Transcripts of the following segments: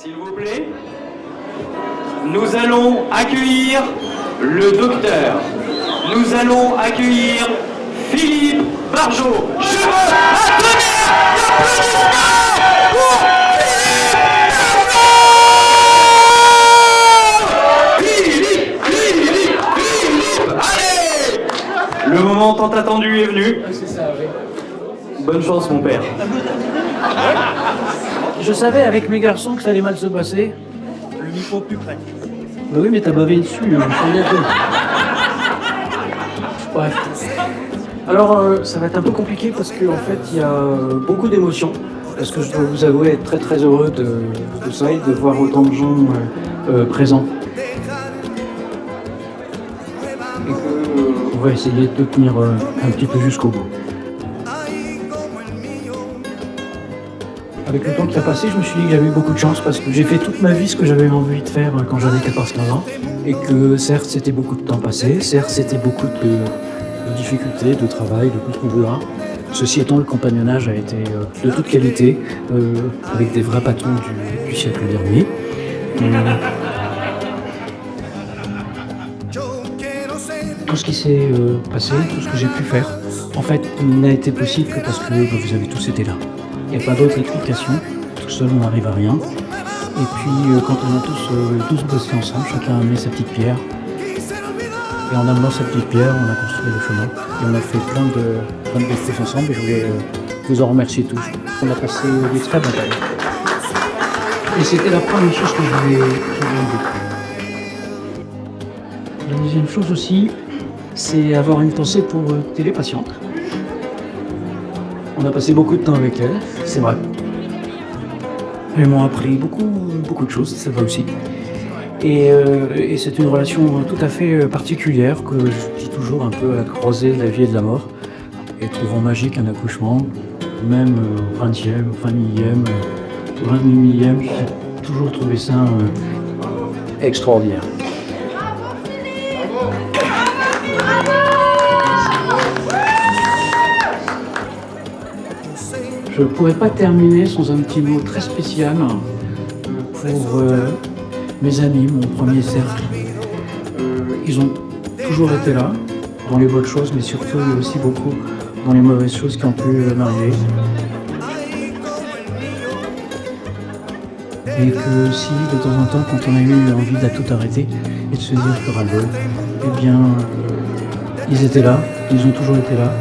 S'il vous plaît, nous allons accueillir le docteur. Nous allons accueillir Philippe Barjot. Je veux un tonnerre d'applaudissements pour Philippe Barjot. Allez! Le moment tant attendu est venu. C'est ça, oui. Bonne chance, mon père. Je savais avec mes garçons que ça allait mal se passer. Le micro plus près. Bah oui, mais t'as bavé dessus, hein, je suis d'accord. Bref. Alors, ça va être un peu compliqué parce qu'en fait, il y a beaucoup d'émotions. Parce que je dois vous avouer être très très heureux de ça et de voir autant de gens présents. Et qu'on va essayer de tenir un petit peu jusqu'au bout. Avec le temps qui a passé, je me suis dit que j'avais eu beaucoup de chance parce que j'ai fait toute ma vie ce que j'avais envie de faire quand j'avais 14-15 ans. Et que certes, c'était beaucoup de temps passé, certes, c'était beaucoup de difficultés, de travail, de tout ce qu'on voudra. Ceci étant, le compagnonnage a été de toute qualité, avec des vrais patrons du siècle dernier. Tout ce qui s'est passé, tout ce que j'ai pu faire, en fait, n'a été possible que parce que vous avez tous été là. Il n'y a pas d'autre explication, tout seul on n'arrive à rien. Et puis quand on a tous bossé ensemble, chacun a amené sa petite pierre. Et en amenant sa petite pierre, on a construit le chemin. Et on a fait plein de belles choses ensemble et je voulais vous en remercier tous. On a passé des très bons temps. Et c'était la première chose que je voulais dire. La deuxième chose aussi, c'est avoir une pensée pour Télépatiente. On a passé beaucoup de temps avec elle, c'est vrai. Elles m'ont appris beaucoup de choses, ça va aussi. Et c'est une relation tout à fait particulière que je dis toujours un peu à la croisée de la vie et de la mort. Et trouvant magique un accouchement, même au 20e, au 20 millième, au 20 millième, j'ai toujours trouvé ça extraordinaire. Je ne pourrais pas terminer sans un petit mot très spécial pour mes amis, mon premier cercle. Ils ont toujours été là, dans les bonnes choses, mais surtout aussi beaucoup dans les mauvaises choses qui ont pu m'arriver. Et que si, de temps en temps, quand on a eu envie de tout arrêter et de se dire que ras-le-bol, eh bien, ils étaient là, ils ont toujours été là.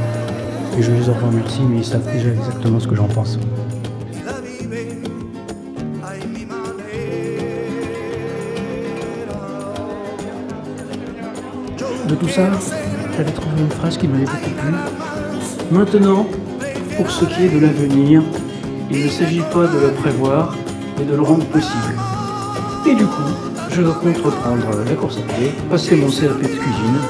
Et je les en remercie, mais ils savent déjà exactement ce que j'en pense. De tout ça, j'avais trouvé une phrase qui m'avait beaucoup plu. Maintenant, pour ce qui est de l'avenir, il ne s'agit pas de le prévoir, mais de le rendre possible. Et du coup, je compte reprendre la course à pied, passer mon CAP de cuisine,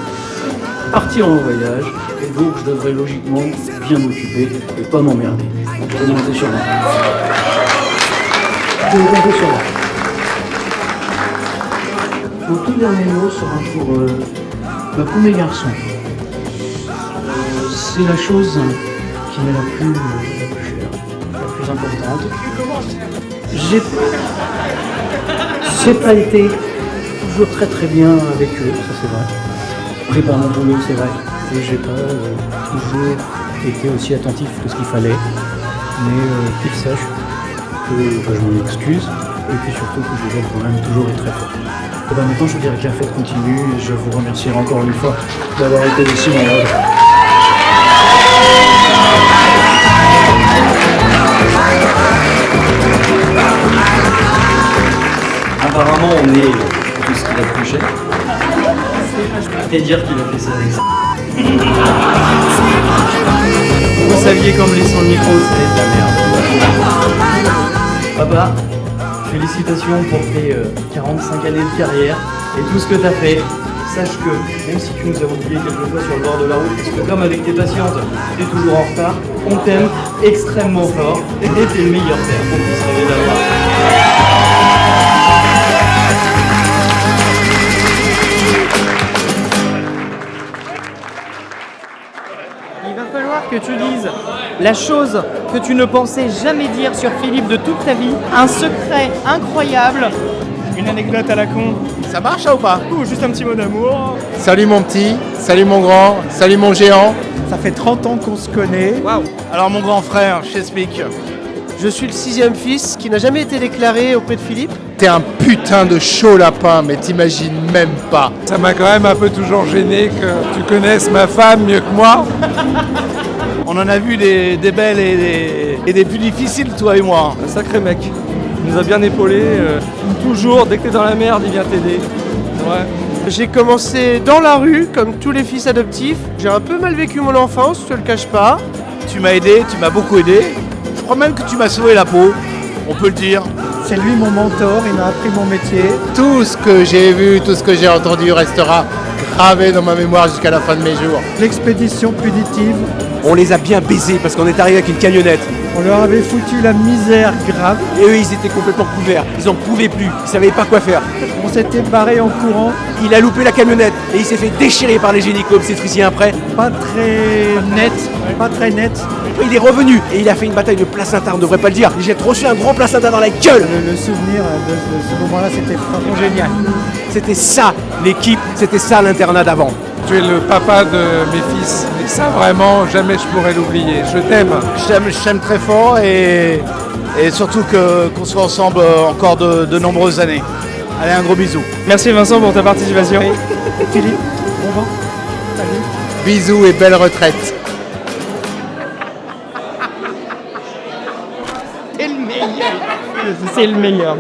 partir en voyage, et donc je devrais logiquement bien m'occuper et pas m'emmerder. Donc je vais monter sur moi. Je vais monter sur moi. Mon tout dernier mot sera pour mes garçons. C'est la chose qui m'est la plus chère, la plus importante. J'ai pas été toujours très bien avec eux, ça c'est vrai. Pris par mon boulot, c'est vrai. Et j'ai pas toujours été aussi attentif que ce qu'il fallait. Mais qu'ils sachent que je m'en excuse. Et puis surtout que je les aime quand même toujours et très fort. Et ben maintenant, je dirais que la fête continue et je vous remercierai encore une fois d'avoir été aussi nombreux. Apparemment, on est tout ce qu'il a de plus cher. Et dire qu'il a fait ça avec ça. Vous saviez qu'en me laissant le micro, c'était de la merde. Papa, félicitations pour tes 45 années de carrière et tout ce que t'as fait. Sache que, même si tu nous as oublié quelquefois sur le bord de la route, parce que comme avec tes patientes, t'es toujours en retard, on t'aime extrêmement fort et t'es le meilleur père qu'on puisse rêver d'avoir. Il va falloir que tu dises la chose que tu ne pensais jamais dire sur Philippe de toute ta vie. Un secret incroyable. Une anecdote à la con. Ça marche ça ou pas? Ou juste un petit mot d'amour. Salut mon petit, salut mon grand, salut mon géant. Ça fait 30 ans qu'on se connaît. Waouh. Alors mon grand frère, je t'explique. Je suis le 6e fils qui n'a jamais été déclaré auprès de Philippe. T'es un putain de chaud lapin, mais t'imagines même pas. Ça m'a quand même un peu toujours gêné que tu connaisses ma femme mieux que moi. On en a vu des belles et des plus difficiles, toi et moi. Un sacré mec. Il nous a bien épaulés. Toujours, dès que t'es dans la merde, il vient t'aider. Ouais. J'ai commencé dans la rue, comme tous les fils adoptifs. J'ai un peu mal vécu mon enfance, je te le cache pas. Tu m'as aidé, tu m'as beaucoup aidé. Je crois même que tu m'as sauvé la peau, on peut le dire. C'est lui mon mentor, il m'a appris mon métier. Tout ce que j'ai vu, tout ce que j'ai entendu restera gravé dans ma mémoire jusqu'à la fin de mes jours. L'expédition punitive, On les a bien baisés parce qu'on est arrivé avec une camionnette. on leur avait foutu la misère grave. Et eux, ils étaient complètement couverts. Ils en pouvaient plus. Ils savaient pas quoi faire. On s'était barré en courant, Il a loupé la camionnette et il s'est fait déchirer par les génicopes, c'est Tricien après. pas très net. Il est revenu et il a fait une bataille de placenta, on devrait pas le dire. J'ai reçu un gros placenta dans la gueule. Le souvenir de ce moment-là, c'était vraiment génial. C'était ça l'équipe, c'était ça l'internat d'avant. Tu es le papa de mes fils. Et ça, vraiment, jamais je pourrais l'oublier. Je t'aime. Je t'aime très fort et surtout qu'on soit ensemble encore de nombreuses années. Allez, un gros bisou. Merci Vincent pour ta participation. Et Philippe, bon vent. Salut. Bisous et belle retraite. C'est le meilleur. C'est le meilleur.